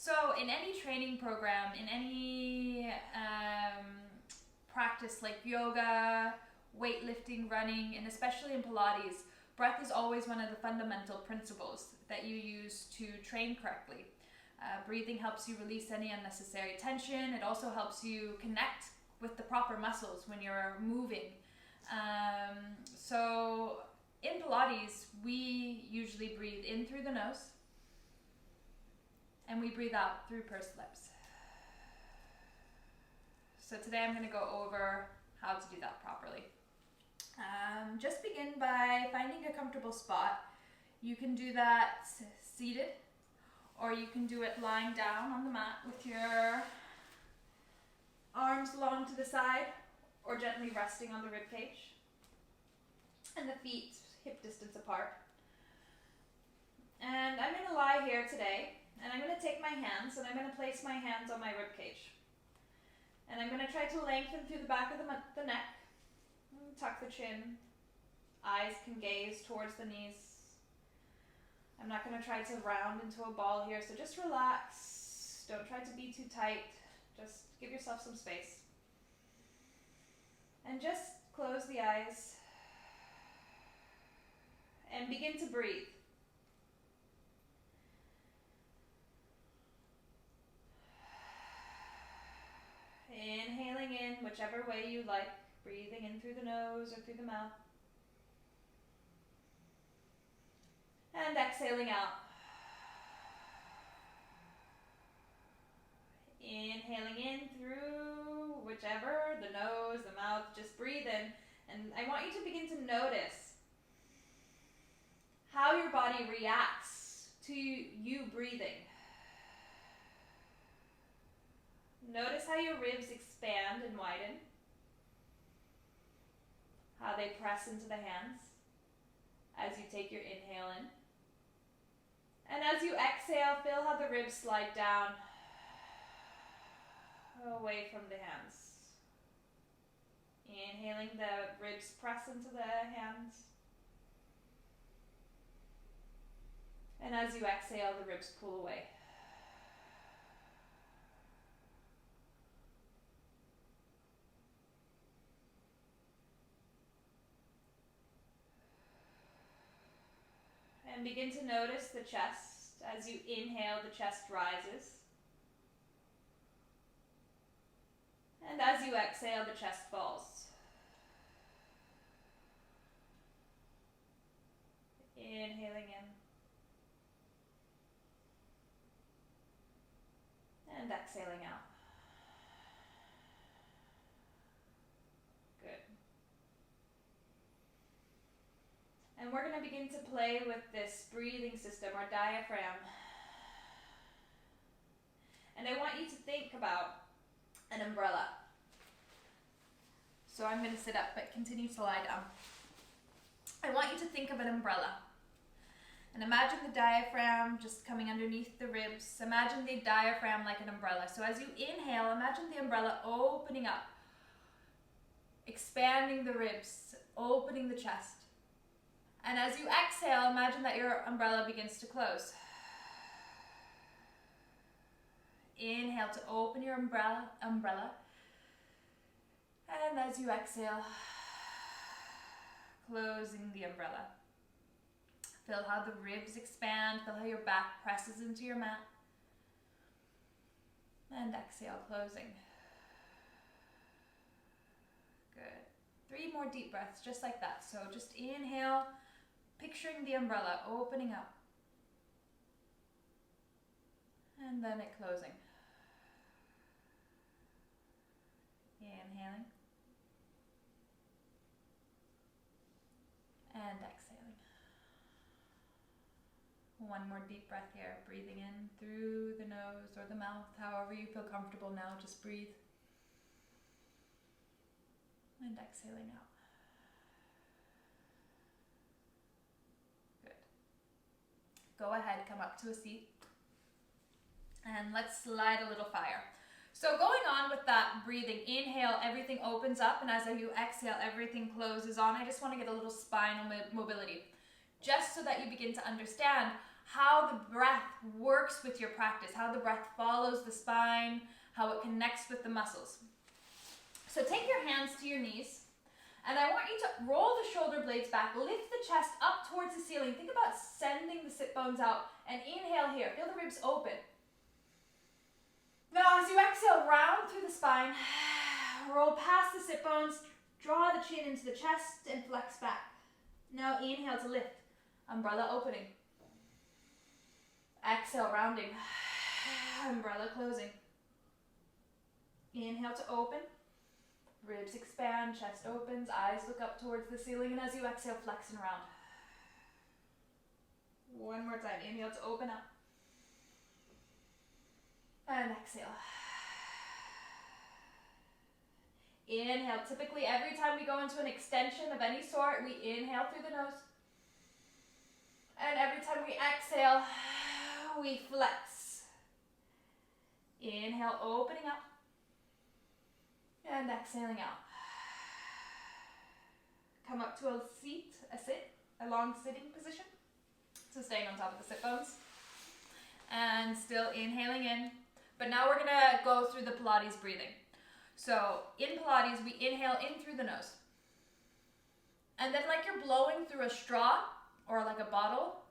So in any training program, in any practice like yoga, weightlifting, running, and especially in Pilates, breath is always one of the fundamental principles that you use to train correctly. Breathing helps you release any unnecessary tension. It also helps you connect with the proper muscles when you're moving. So in Pilates, we usually breathe in through the nose and we breathe out through pursed lips. So today I'm going to go over how to do that properly. Just begin by finding a comfortable spot. You can do that seated, or you can do it lying down on the mat with your arms long to the side, or gently resting on the rib cage, and the feet hip distance apart. And I'm going to lie here today, and I'm going to take my hands, and I'm going to place my hands on my rib cage. And I'm going to try to lengthen through the back of the neck, tuck the chin, eyes can gaze towards the knees. I'm not going to try to round into a ball here, so just relax. Don't try to be too tight. Just give yourself some space. And just close the eyes and begin to breathe. Inhaling in whichever way you like, breathing in through the nose or through the mouth. And exhaling out. Inhaling in through whichever, the nose, the mouth, just breathe in. And I want you to begin to notice how your body reacts to you breathing. Notice how your ribs expand and widen, how they press into the hands as you take your inhale in. And as you exhale, feel how the ribs slide down away from the hands. Inhaling, the ribs press into the hands. And as you exhale, the ribs pull away. And begin to notice the chest. As you inhale, the chest rises. And as you exhale, the chest falls. Inhaling in. And exhaling out. Good. And we're going to begin to play with this breathing system, our diaphragm. And I want you to think about an umbrella. So I'm going to sit up, but continue to lie down. I want you to think of an umbrella. And imagine the diaphragm just coming underneath the ribs. Imagine the diaphragm like an umbrella. So as you inhale, imagine the umbrella opening up, expanding the ribs, opening the chest. And as you exhale, imagine that your umbrella begins to close. Inhale to open your umbrella. And as you exhale, closing the umbrella. Feel how the ribs expand, feel how your back presses into your mat. And exhale, closing. Good. 3 more deep breaths, just like that. So just inhale, picturing the umbrella opening up. And then it closing. Inhaling. And exhaling. 1 more deep breath here. Breathing in through the nose or the mouth, however you feel comfortable now. Just breathe. And exhaling out. Good. Go ahead, come up to a seat. And let's light a little fire. So going on with that breathing, inhale, everything opens up, and as you exhale, everything closes on. I just want to get a little spinal mobility, just so that you begin to understand how the breath works with your practice, how the breath follows the spine, how it connects with the muscles. So take your hands to your knees, and I want you to roll the shoulder blades back, lift the chest up towards the ceiling. Think about sending the sit bones out, and inhale here. Feel the ribs open. Now as you exhale, round through the spine, roll past the sit bones, draw the chin into the chest and flex back. Now inhale to lift, umbrella opening. Exhale, rounding, umbrella closing. Inhale to open, ribs expand, chest opens, eyes look up towards the ceiling, and as you exhale, flex and round. One more time, inhale to open up. And exhale. Inhale. Typically, every time we go into an extension of any sort, we inhale through the nose. And every time we exhale, we flex. Inhale, opening up. And exhaling out. Come up to a long sitting position. So staying on top of the sit bones. And still inhaling in. But now we're gonna go through the Pilates breathing. So in Pilates, we inhale in through the nose. And then like you're blowing through a straw or like a bottle,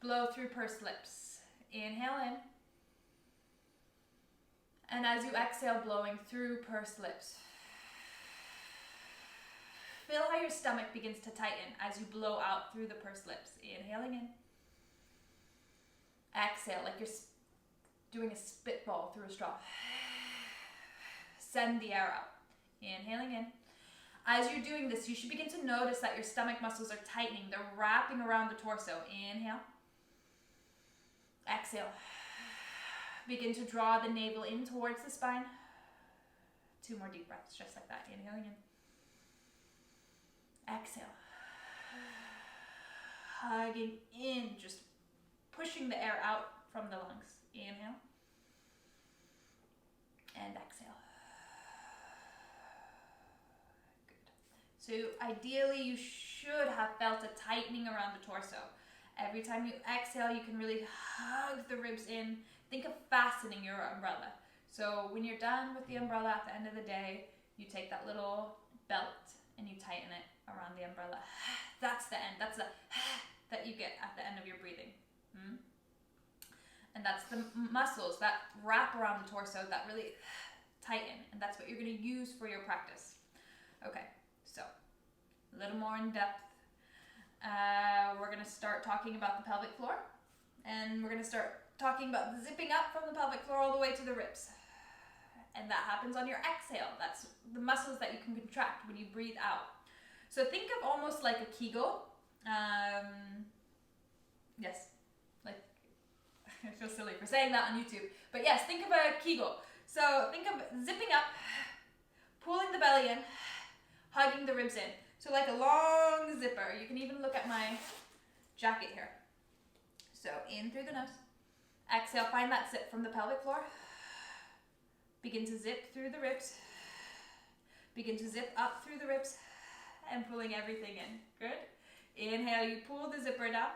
blow through pursed lips. Inhale in. And as you exhale, blowing through pursed lips. Feel how your stomach begins to tighten as you blow out through the pursed lips. Inhaling in. Exhale, like you're doing a spitball through a straw. Send the air out. Inhaling in. As you're doing this, you should begin to notice that your stomach muscles are tightening. They're wrapping around the torso. Inhale. Exhale. Begin to draw the navel in towards the spine. 2 more deep breaths, just like that. Inhaling in. Exhale. Hugging in, just pushing the air out from the lungs. Inhale. And exhale. Good. So ideally you should have felt a tightening around the torso. Every time you exhale, you can really hug the ribs in. Think of fastening your umbrella. So when you're done with the umbrella at the end of the day, you take that little belt and you tighten it around the umbrella. That's the end. That's the that you get at the end of your breathing. And that's the muscles that wrap around the torso that really tighten. And that's what you're going to use for your practice. Okay, so a little more in depth. We're going to start talking about the pelvic floor. And we're going to start talking about zipping up from the pelvic floor all the way to the ribs. And that happens on your exhale. That's the muscles that you can contract when you breathe out. So think of almost like a Kegel. Yes, like I feel silly for saying that on YouTube. But yes, think of a Kegel. So think of zipping up, pulling the belly in, hugging the ribs in. So like a long zipper. You can even look at my jacket here. So in through the nose. Exhale, find that zip from the pelvic floor. Begin to zip through the ribs. Begin to zip up through the ribs and pulling everything in. Good. Inhale, you pull the zipper down.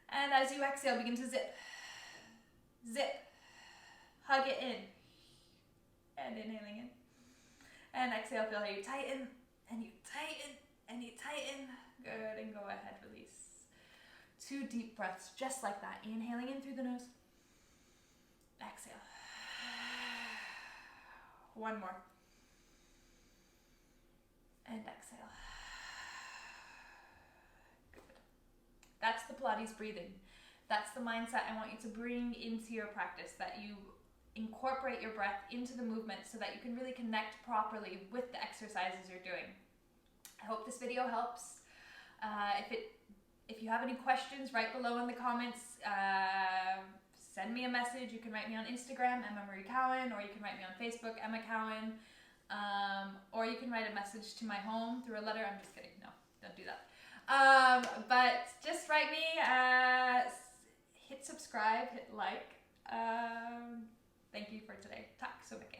And as you exhale, begin to zip. Zip. Hug it in. And inhaling in. And exhale, feel how you tighten. And you tighten. And you tighten. Good. And go ahead, release. 2 deep breaths, just like that. Inhaling in through the nose. Exhale. 1 more. And exhale. Good. That's the Pilates breathing. That's the mindset I want you to bring into your practice, that you incorporate your breath into the movement so that you can really connect properly with the exercises you're doing. I hope this video helps. If you have any questions, write below in the comments. Send me a message. You can write me on Instagram, Emma Marie Cowan, or you can write me on Facebook, Emma Cowan, or you can write a message to my home through a letter. I'm just kidding. No, don't do that. But just write me, hit subscribe, hit like. Thank you for today. Tack så mycket.